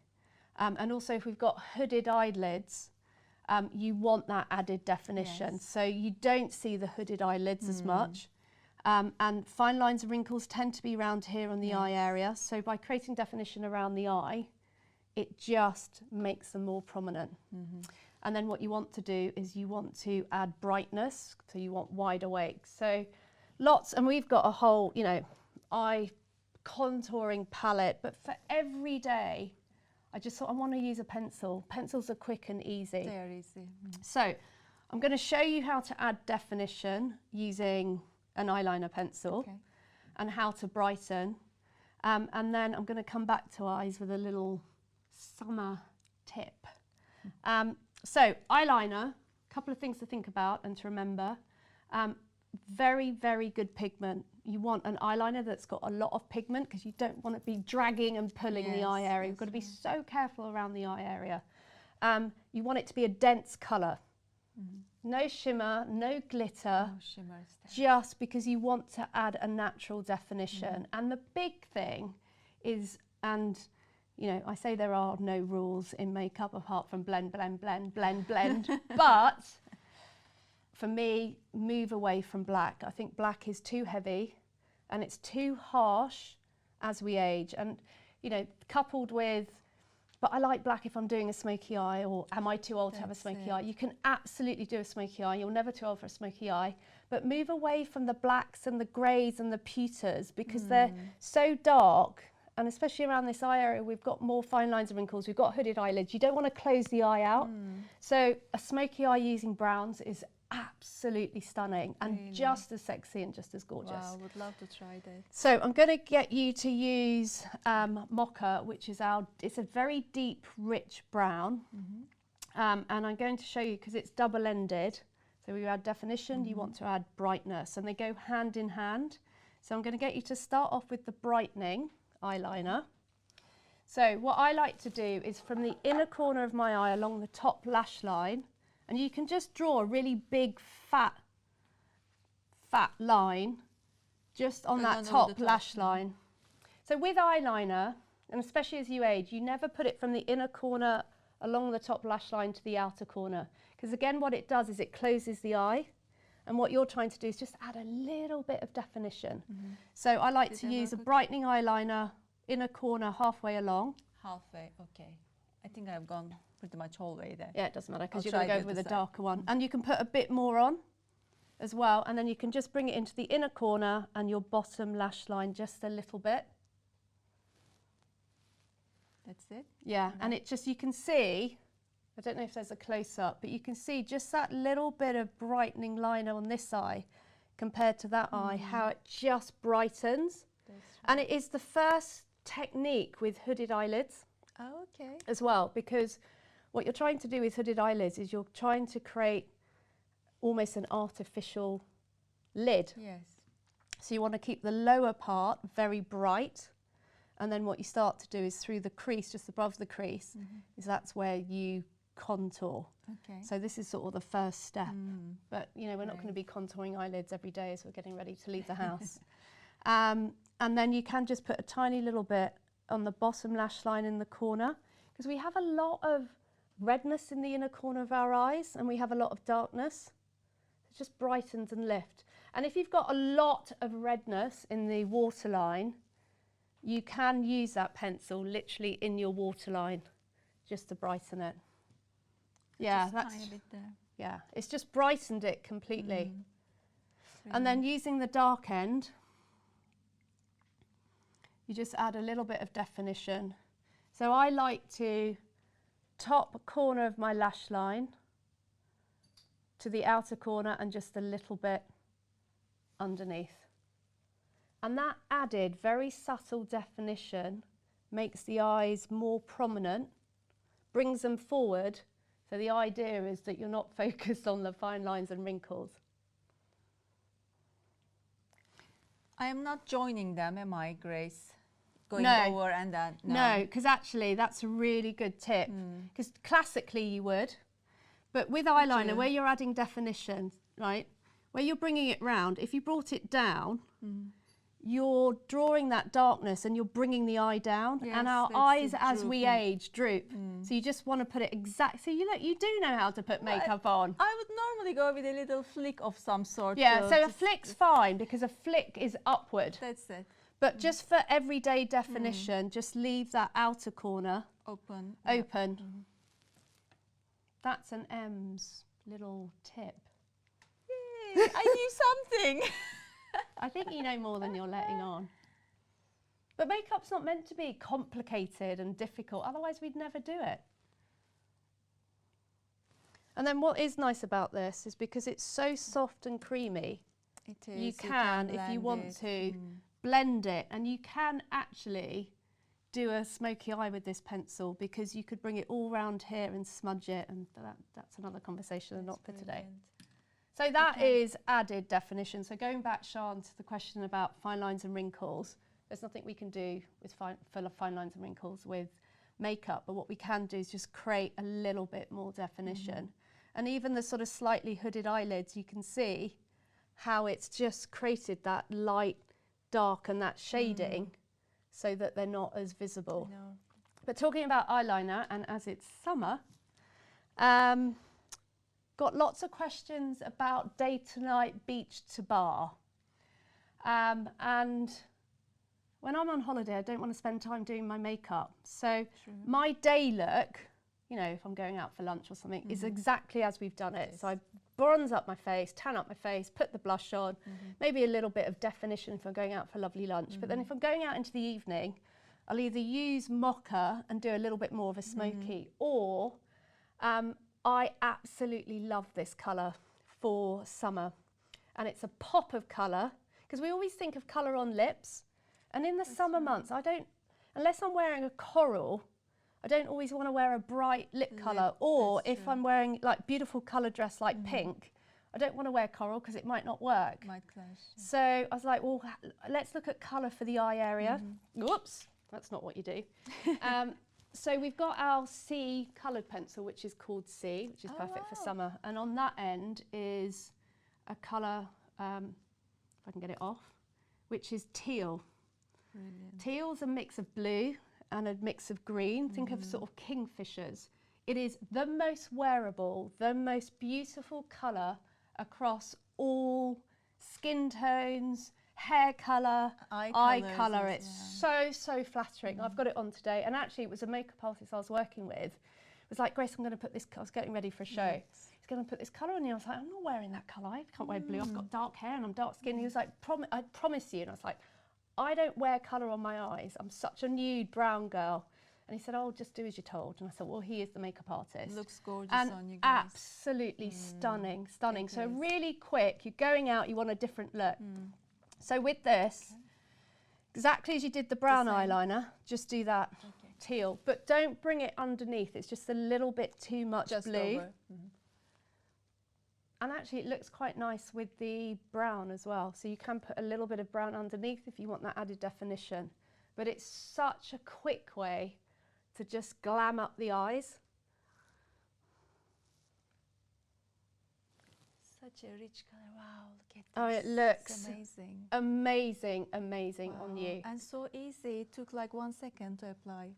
And also if we've got hooded eyelids, you want that added definition. Yes. So you don't see the hooded eyelids as much. And fine lines and wrinkles tend to be around here on the eye area. So by creating definition around the eye, it just makes them more prominent. And then what you want to do is you want to add brightness, so you want wide awake. So lots, and we've got a whole, you know, eye contouring palette, but for every day, I just thought I want to use a pencil. Pencils are quick and easy. They're easy. So I'm going to show you how to add definition using an eyeliner pencil and how to brighten. And then I'm going to come back to eyes with a little summer tip. So eyeliner, a couple of things to think about and to remember. Very, very good pigment. You want an eyeliner that's got a lot of pigment because you don't want to be dragging and pulling the eye area. You've got to be so careful around the eye area. You want it to be a dense colour. No shimmer, no glitter, just because you want to add a natural definition. And the big thing is, and you know, I say there are no rules in makeup apart from blend, blend, blend, blend, blend, but for me, move away from black. I think black is too heavy and it's too harsh as we age. And, you know, coupled with, but I like black if I'm doing a smoky eye, or am I too old to have a smoky eye? You can absolutely do a smoky eye. You're never too old for a smoky eye. But move away from the blacks and the greys and the pewters because they're so dark. And especially around this eye area, we've got more fine lines and wrinkles. We've got hooded eyelids. You don't want to close the eye out. So a smoky eye using browns is absolutely stunning and just as sexy and just as gorgeous. Wow, I would love to try that. So I'm going to get you to use Mocha, which is it's a very deep, rich brown. And I'm going to show you because it's double-ended. So we add definition, you want to add brightness, and they go hand in hand. So I'm going to get you to start off with the brightening eyeliner. So what I like to do is from the inner corner of my eye along the top lash line, and you can just draw a really big fat line just on that top lash line. So with eyeliner, and especially as you age, you never put it from the inner corner along the top lash line to the outer corner, because again what it does is it closes the eye, and what you're trying to do is just add a little bit of definition. So I like to use a brightening eyeliner inner corner halfway along. Halfway, okay. I think I've gone pretty much all way there. Yeah, it doesn't matter because you're going to go with a darker one. And you can put a bit more on as well, and then you can just bring it into the inner corner and your bottom lash line just a little bit. That's it? Yeah, and it just, you can see, I don't know if there's a close-up, but you can see just that little bit of brightening liner on this eye compared to that eye, how it just brightens. And it is the first technique with hooded eyelids as well, because what you're trying to do with hooded eyelids is you're trying to create almost an artificial lid. Yes. So you want to keep the lower part very bright, and then what you start to do is through the crease, just above the crease, is that's where you contour. Okay. So this is sort of the first step. But you know, we're not going to be contouring eyelids every day as we're getting ready to leave the house. And then you can just put a tiny little bit on the bottom lash line in the corner, because we have a lot of redness in the inner corner of our eyes and we have a lot of darkness. It just brightens and lifts. And if you've got a lot of redness in the waterline, you can use that pencil literally in your waterline just to brighten it. Yeah, just that's tiny bit there. Yeah, it's just brightened it completely. And then using the dark end, you just add a little bit of definition. So I like to top corner of my lash line to the outer corner and just a little bit underneath. And that added very subtle definition makes the eyes more prominent, brings them forward, So the idea is that you're not focused on the fine lines and wrinkles. I am not joining them, am I, Grace? Going No. over and then No, because actually that's a really good tip. Because classically you would, but with eyeliner, where you're adding definition, right, where you're bringing it round, if you brought it down, you're drawing that darkness and you're bringing the eye down, Yes, and our that's eyes the as we drooping. age droop. So you just want to put it exact. So you do know how to put makeup on. I would normally go with a little flick of some sort. Yeah, so a just- flick's fine because a flick is upward. That's it. But just for everyday definition, just leave that outer corner Open. open. That's an Emms little tip. Yay, I knew something. I think you know more than you're letting on. But makeup's not meant to be complicated and difficult, otherwise we'd never do it. And then what is nice about this is because it's so soft and creamy, It is. you can, if you blend want it. to, blend it. And you can actually do a smoky eye with this pencil because you could bring it all round here and smudge it, and that's another conversation and not for today. Brilliant. So that is added definition. So going back, Sian, to the question about fine lines and wrinkles, there's nothing we can do with fine lines and wrinkles with makeup, but what we can do is just create a little bit more definition. And even the sort of slightly hooded eyelids, you can see how it's just created that light, dark, and that shading so that they're not as visible. No. But talking about eyeliner, and as it's summer, got lots of questions about day to night, beach to bar. And when I'm on holiday, I don't want to spend time doing my makeup. So my day look, you know, if I'm going out for lunch or something, is exactly as we've done it. So I bronze up my face, tan up my face, put the blush on, maybe a little bit of definition if I'm going out for a lovely lunch. But then if I'm going out into the evening, I'll either use Mocha and do a little bit more of a smoky, or I absolutely love this colour for summer. And it's a pop of colour, because we always think of colour on lips. And in the summer months, I don't, unless I'm wearing a coral, I don't always want to wear a bright lip colour. Or if I'm wearing like beautiful colour dress like pink, I don't want to wear coral because it might not work. Might clash. So I was like, well, let's look at colour for the eye area. Whoops, that's not what you do. So we've got our C coloured pencil, which is called C, which is perfect for summer. And on that end is a colour, if I can get it off, which is teal. Brilliant. Teal's a mix of blue and a mix of green. Think of sort of kingfishers. It is the most wearable, the most beautiful colour across all skin tones, hair colour, eye colour. It's so flattering. I've got it on today, and actually it was a makeup artist I was working with. It was like, Grace, I'm going to put this, I was getting ready for a show. He's going to put this colour on you. I was like, I'm not wearing that colour. I can't wear blue. I've got dark hair and I'm dark skinned. He was like, I promise you. And I was like, I don't wear colour on my eyes. I'm such a nude brown girl. And he said, oh, just do as you're told. And I thought, well, he is the makeup artist. Looks gorgeous and on you, Grace. absolutely stunning. So really quick, you're going out, you want a different look. So with this, exactly as you did the brown eyeliner, just do that teal. But don't bring it underneath. It's just a little bit too much blue. Over. And actually it looks quite nice with the brown as well. So you can put a little bit of brown underneath if you want that added definition. But it's such a quick way to just glam up the eyes. Such a rich colour. Wow, look at this. Oh, it looks It's amazing. Amazing on you. And so easy. It took like 1 second to apply.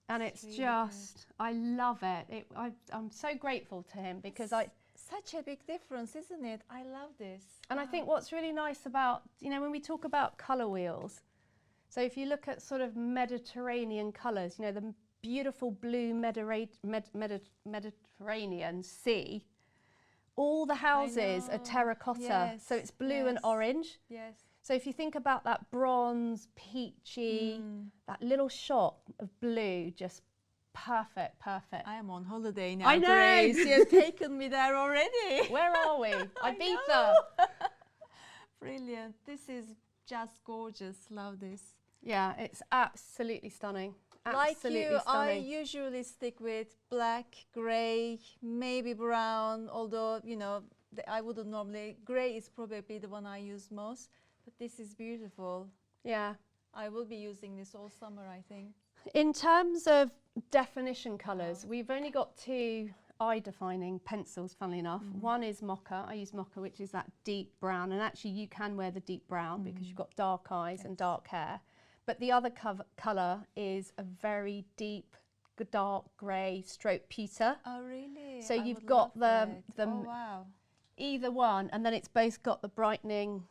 And it's really just, I love it. I'm so grateful to him because Such a big difference, isn't it? I love this. And I think what's really nice about, you know, when we talk about colour wheels, so if you look at sort of Mediterranean colours, you know, the beautiful blue Mediterranean sea, all the houses are terracotta, so it's blue and orange. Yes. So if you think about that bronze, peachy, that little shot of blue, just perfect. I am on holiday now, I know. Grace. You've taken me there already. Where are we? I Ibiza. know. Brilliant. This is just gorgeous. Love this. Yeah, it's absolutely stunning. absolutely like you, I stunning. usually stick with black, grey, maybe brown, although, you know, I wouldn't normally, grey is probably the one I use most, but this is beautiful. Yeah. I will be using this all summer, I think. In terms of definition colours, we've only got 2 eye defining pencils, funnily enough. One is Mocha. I use Mocha, which is that deep brown, and actually you can wear the deep brown because you've got dark eyes and dark hair. But the other colour is a very deep dark grey stroke pewter. Oh, really? So I you've would got love the that. Oh, wow. either one, and then it's both got the brightening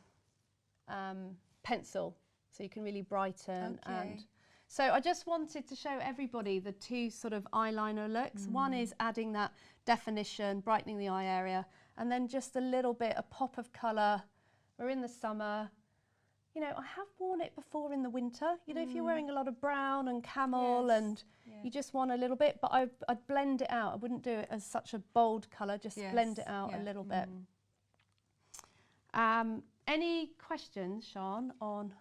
pencil, so you can really brighten. And so I just wanted to show everybody the 2 sort of eyeliner looks. One is adding that definition, brightening the eye area, and then just a little bit, a pop of colour. We're in the summer. You know, I have worn it before in the winter. You know, if you're wearing a lot of brown and camel and you just want a little bit, but I'd blend it out. I wouldn't do it as such a bold colour, just blend it out a little bit. Any questions, Sian, on?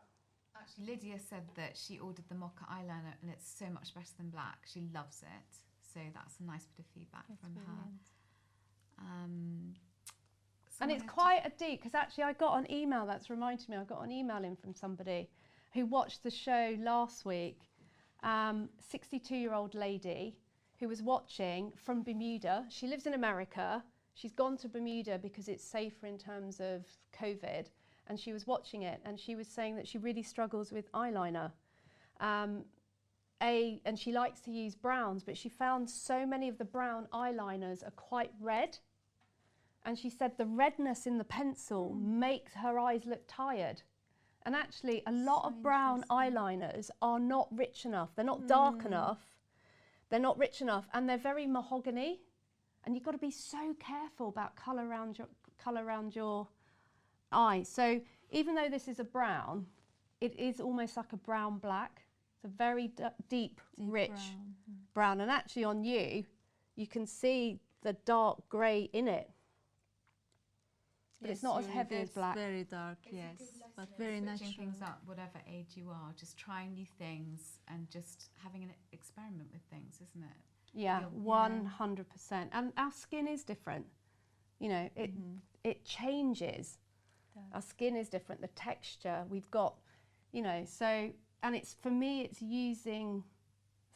Actually, Lydia said that she ordered the Mocha Eyeliner and it's so much better than black. She loves it. So that's a nice bit of feedback from her. And it's quite a deep, because actually I got an email, that's reminded me, I got an email in from somebody who watched the show last week, 62-year-old lady who was watching from Bermuda. She lives in America. She's gone to Bermuda because it's safer in terms of COVID, and she was watching it, and she was saying that she really struggles with eyeliner. And she likes to use browns, but she found so many of the brown eyeliners are quite red. And she said the redness in the pencil makes her eyes look tired. And actually, a lot of brown eyeliners are not rich enough. They're not dark enough. They're not rich enough, and they're very mahogany. And you've got to be so careful about colour around your eye. So even though this is a brown, it is almost like a brown black. It's a very deep, rich brown. And actually, on you, you can see the dark grey in it. But it's not as heavy as black. Very dark, but very natural. Switching things up, whatever age you are, just trying new things and just having an experiment with things, isn't it? Yeah, 100%. And our skin is different. You know, it changes. Our skin is different. The texture we've got, you know. So, and it's for me, it's using,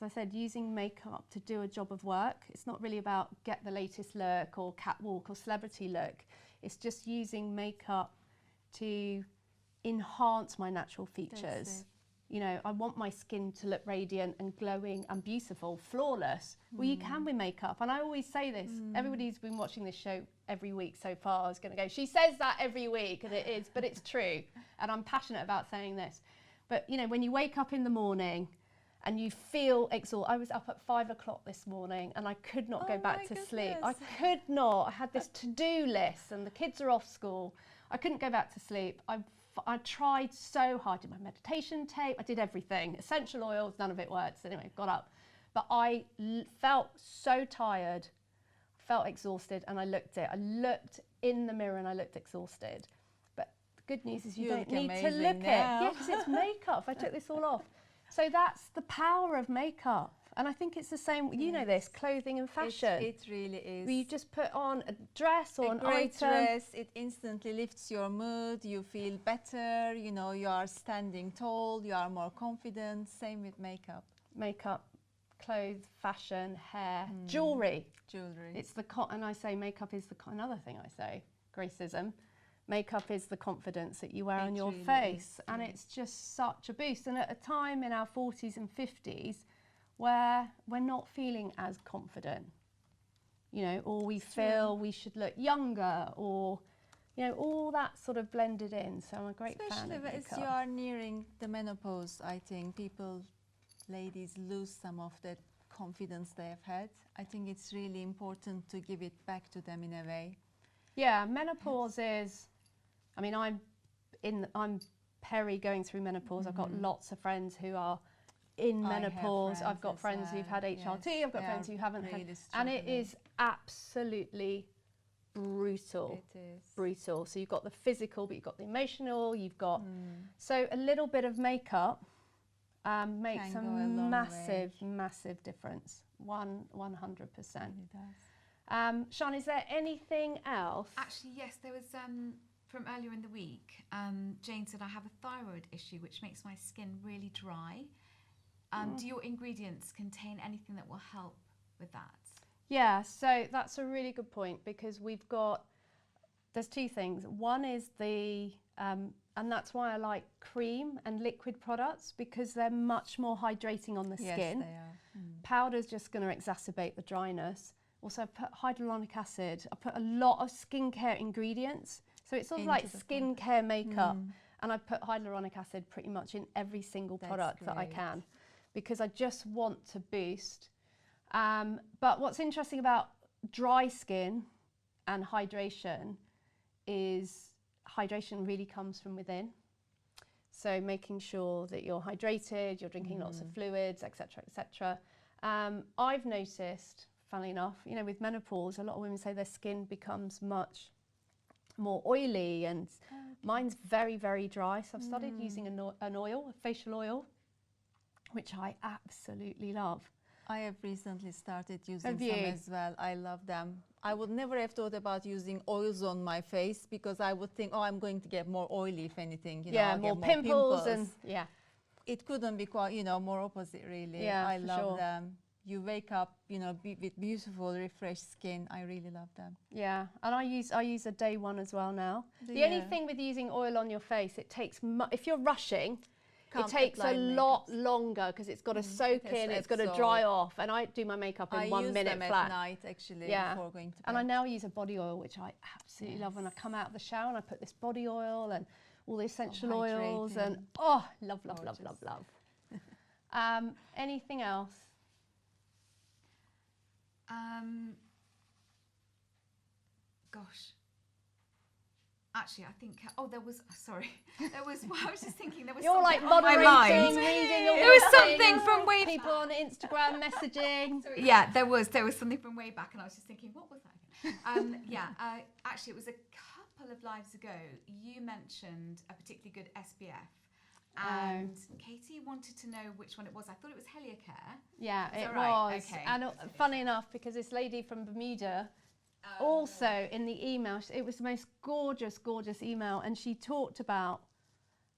as I said, using makeup to do a job of work. It's not really about get the latest look or catwalk or celebrity look. It's just using makeup to enhance my natural features. You know, I want my skin to look radiant and glowing and beautiful, flawless. Well, you can with makeup. And I always say this, everybody who's been watching this show every week so far is going to go, she says that every week, and it is, but it's true. And I'm passionate about saying this. But, you know, when you wake up in the morning and you feel exhausted. I was up at 5 o'clock this morning and I could not go back to sleep. I could not. I had this to-do list and the kids are off school. I couldn't go back to sleep. I tried so hard. I did my meditation tape. I did everything. Essential oils, none of it worked. So anyway, got up. But I felt so tired, felt exhausted, and I looked in the mirror and I looked exhausted. But the good news is you don't need to look it. Yeah, because it's makeup. I took this all off. So that's the power of makeup. And I think it's the same, you know this, clothing and fashion. It really is. Where you just put on a dress or an great item. dress, it instantly lifts your mood, you feel better, you know, you are standing tall, you are more confident. Same with makeup. Makeup, clothes, fashion, hair, jewellery. Jewellery. It's the, and I say makeup is another thing I say, Gracism. Makeup is the confidence that you wear on your face, and it's just such a boost. And at a time in our 40s and 50s where we're not feeling as confident, you know, or we feel we should look younger, or, you know, all that sort of blended in. So I'm a great fan of makeup. Especially as you are nearing the menopause, I think ladies lose some of that confidence they have had. I think it's really important to give it back to them in a way. Yeah, menopause is, I mean, I'm peri going through menopause. I've got lots of friends who are in menopause. I've got friends who've had HRT. I've got friends who haven't had, and it is absolutely brutal. It is. Brutal. So you've got the physical, but you've got the emotional, you've got, so a little bit of makeup makes a Can go a long massive, way. massive difference. 100%. It does. Sean, is there anything else? Actually, yes, there was from earlier in the week. Jane said I have a thyroid issue, which makes my skin really dry. Do your ingredients contain anything that will help with that? Yeah, so that's a really good point because there's two things. One is and that's why I like cream and liquid products because they're much more hydrating on the skin. Yes, they are. Powder's just going to exacerbate the dryness. Also, I put hyaluronic acid. I put a lot of skincare ingredients. So it's sort of like skincare makeup. And I put hyaluronic acid pretty much in every single product that I can because I just want to boost. But what's interesting about dry skin and hydration is hydration really comes from within. So making sure that you're hydrated, you're drinking lots of fluids, etc., etc. I've noticed, funnily enough, with menopause, a lot of women say their skin becomes much more oily, and mine's very, very dry. So I've started using an oil, a facial oil, which I absolutely love. I have recently started using some as well. I love them. I would never have thought about using oils on my face because I would think, oh, I'm going to get more oily if anything. I'll more get pimples and It couldn't be quite, more opposite really. Yeah, I for love sure. them. You wake up, with beautiful, refreshed skin. I really love them. Yeah, and I use a day one as well now. Do The only you? thing with using oil on your face, it takes if you're rushing, Can't it takes a apply lot makeups. longer because it's got to soak It has in, to it's got to absorb. dry off, and I do my makeup in I 1 use minute them flat. at night actually before going to bed. And I now use a body oil, which I absolutely love. When I come out of the shower and I put this body oil and all the essential oils and love, love, love, love, love. Anything else? Gosh. Actually, I think. Oh, there was. Sorry, there was. I was just thinking there was. You're like something on my moderating, mind. reading all There the was something things, from way people on Instagram messaging. Yeah, there was something from way back, and I was just thinking, what was that again? Actually, it was a couple of lives ago. You mentioned a particularly good SPF, and Katie wanted to know which one it was. I thought it was Heliocare. Yeah, Is it that right? was. Okay. And funny enough, because this lady from Bermuda, also in the email, it was the most gorgeous, gorgeous email, and she talked about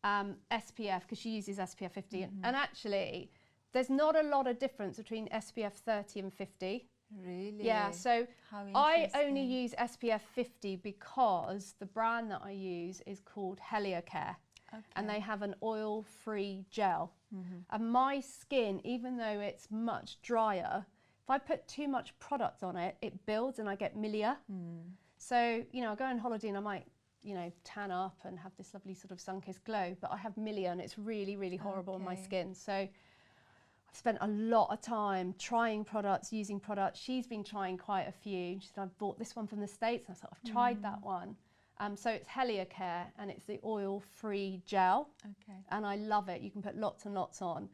SPF because she uses SPF 50, and actually, there's not a lot of difference between SPF 30 and 50. Really? Yeah, so How I only interesting. use SPF 50 because the brand that I use is called Heliocare. And they have an oil-free gel. And my skin, even though it's much drier, if I put too much product on it, it builds and I get milia. So, I go on holiday and I might, tan up and have this lovely sort of sun-kissed glow, but I have milia and it's really, really horrible on my skin. So I've spent a lot of time trying products, using products. She's been trying quite a few. She said, I've bought this one from the States. And I thought, I've tried that one. So it's Heliocare and it's the oil-free gel. Okay. And I love it. You can put lots and lots on.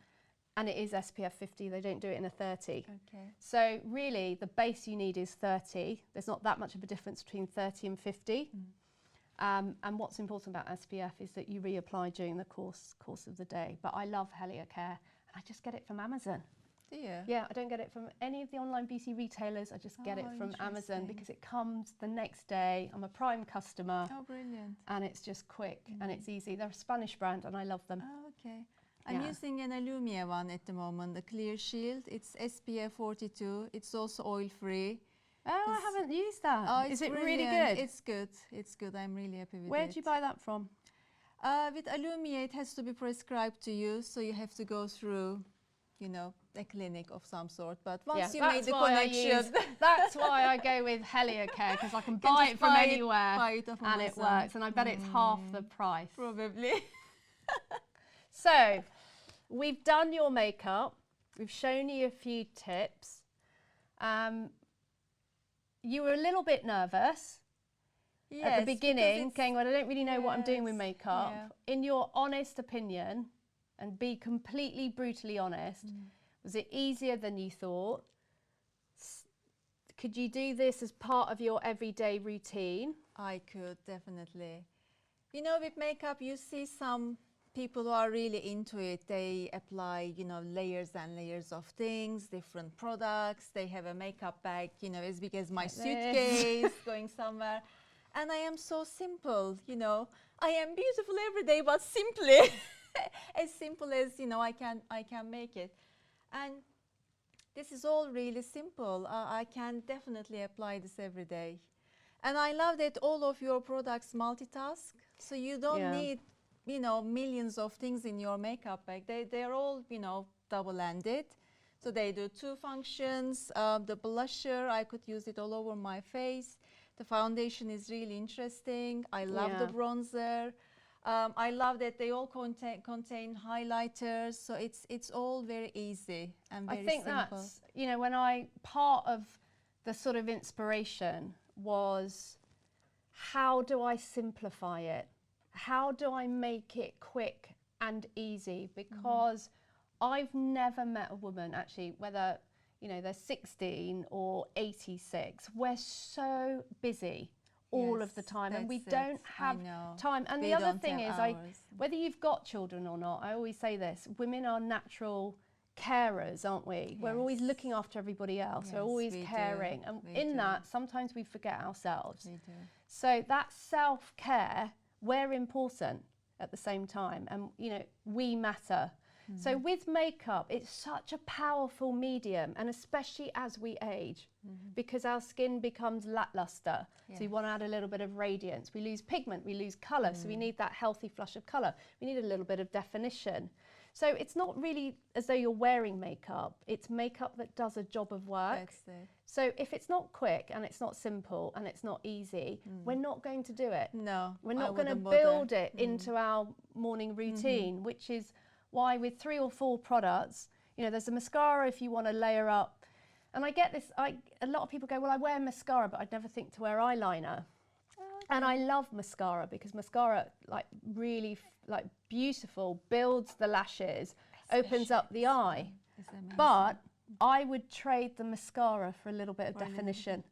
And it is SPF 50. They don't do it in a 30. Okay. So really, the base you need is 30. There's not that much of a difference between 30 and 50. And what's important about SPF is that you reapply during the course of the day. But I love Heliocare. And I just get it from Amazon. Do you? Yeah, I don't get it from any of the online beauty retailers. I just get it from Amazon because it comes the next day. I'm a Prime customer. Oh, brilliant. And it's just quick and it's easy. They're a Spanish brand and I love them. Oh, okay. I'm using an Illumia one at the moment, the Clear Shield. It's SPF 42. It's also oil-free. Oh, I haven't used that. Oh, Is it brilliant. really good? It's good. It's good. I'm really happy with it. Where did you buy that from? With Illumia, it has to be prescribed to you, so you have to go through, a clinic of some sort. But once you make the connection, that's why I go with Heliocare because I can buy it from anywhere and it works. And I bet it's half the price. Probably. So, we've done your makeup. We've shown you a few tips. You were a little bit nervous at the beginning, going, well, I don't really know what I'm doing with makeup. Yeah. In your honest opinion, and be completely brutally honest, was it easier than you thought? Could you do this as part of your everyday routine? I could, definitely. With makeup, you see some people who are really into it, they apply, you know, layers and layers of things, different products. They have a makeup bag, you know, as big as my suitcase going somewhere. And I am so simple, you know. I am beautiful every day, but simply, as simple as, you know, I can make it. And this is all really simple. I can definitely apply this every day. And I love that all of your products multitask. So you don't need, you know, millions of things in your makeup bag. They're all, you know, double-ended. So they do 2 functions. The blusher, I could use it all over my face. The foundation is really interesting. I love the bronzer. I love that they all contain highlighters. So it's all very easy and very simple. I think that's, you know, part of the sort of inspiration was, how do I simplify it? How do I make it quick and easy? Because I've never met a woman, actually, whether, you know, they're 16 or 86, we're so busy all of the time, and we don't have time. And the other thing is, whether you've got children or not, I always say this, women are natural carers, aren't we? We're always looking after everybody else. We're always caring. And in that, sometimes we forget ourselves. So that self-care, we're important at the same time. And, you know, we matter. So with makeup, it's such a powerful medium, and especially as we age, because our skin becomes lackluster. So you want to add a little bit of radiance. We lose pigment, we lose colour, so we need that healthy flush of colour. We need a little bit of definition. So it's not really as though you're wearing makeup, it's makeup that does a job of work. So if it's not quick and it's not simple and it's not easy, we're not going to do it. No, we're not going to build it into our morning routine, which is why with 3 or 4 products, you know, there's a mascara if you want to layer up. And I get this, a lot of people go, well, I wear mascara, but I'd never think to wear eyeliner. And I love mascara because mascara, like, really, like, beautiful, builds the lashes, opens up the eye. But I would trade the mascara for a little bit of definition.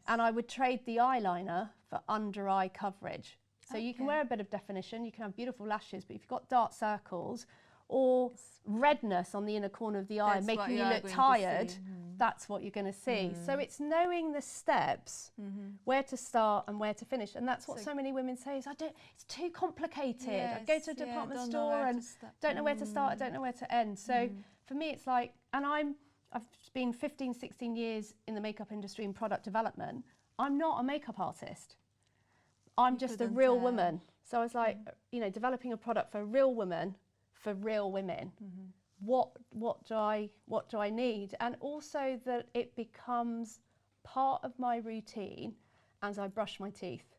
And I would trade the eyeliner for under eye coverage. So you can wear a bit of definition, you can have beautiful lashes, but if you've got dark circles or redness on the inner corner of the eye, making you look tired, that's what you're going to see. So it's knowing the steps, where to start and where to finish. And that's what so many women say is, it's too complicated. I go to a department store and don't know where to start, I don't know where to end. So for me, it's like, and I've been 15, 16 years in the makeup industry in product development. I'm not a makeup artist. I'm just a real woman. So I was like, you know, developing a product for a real woman, for real women. What do I need? And also that it becomes part of my routine as I brush my teeth.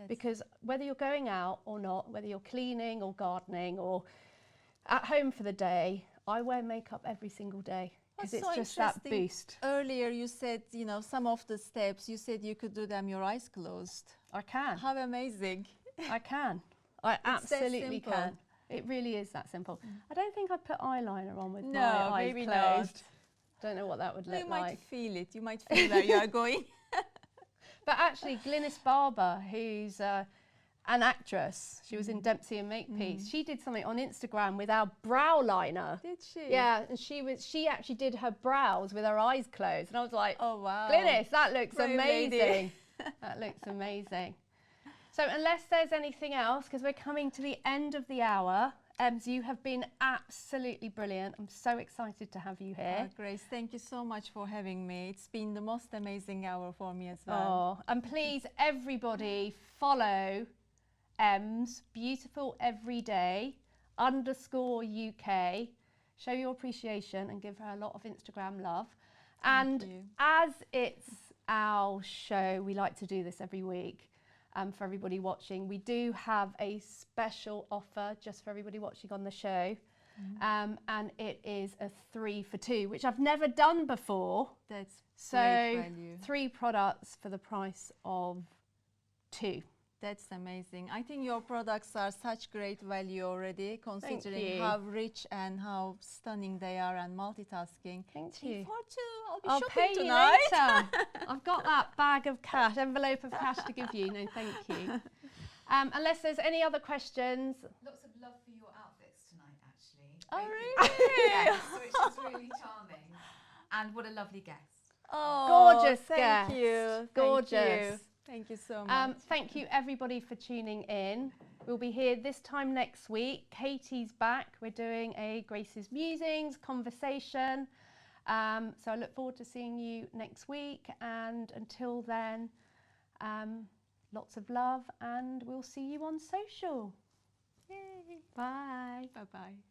Because whether you're going out or not, whether you're cleaning or gardening or at home for the day, I wear makeup every single day. Because it's so just that boost. Earlier you said, you know, some of the steps, you said you could do them your eyes closed. I can. How amazing. I can. I absolutely can. It really is that simple. I don't think I'd put eyeliner on with my eyes closed. Not. Don't know what that would look like. You might feel it. You might feel that you are going. But actually, Glynis Barber, who's an actress, she was in Dempsey and Makepeace. She did something on Instagram with our brow liner. Did she? Yeah, and she actually did her brows with her eyes closed, and I was like, oh wow, Glynis, that looks amazing. That looks amazing. So unless there's anything else, because we're coming to the end of the hour, Emms, you have been absolutely brilliant. I'm so excited to have you here. Grace, thank you so much for having me. It's been the most amazing hour for me as well. Oh, and please, everybody, follow Emms, Beautiful Everyday _UK. Show your appreciation and give her a lot of Instagram love. And as it's our show, we like to do this every week. For everybody watching, we do have a special offer just for everybody watching on the show, and it is a 3 for 2, which I've never done before. That's so great value. 3 products for the price of 2. That's amazing. I think your products are such great value already, considering how rich and how stunning they are and multitasking. Thank you. 3 for 2. I'll shopping pay tonight. you later. I've got that bag of cash, envelope of cash to give you. No, thank you. Unless there's any other questions. Lots of love for your outfit. actually. Oh, Both really? yes, which is really charming. And what a lovely guest. Oh, Gorgeous thank guest. you. Gorgeous. Thank you so much. Thank you everybody for tuning in. We'll be here this time next week. Katie's back. We're doing a Grace's Musings conversation. So I look forward to seeing you next week. And until then, lots of love and we'll see you on social. Yay. Bye. Bye-bye.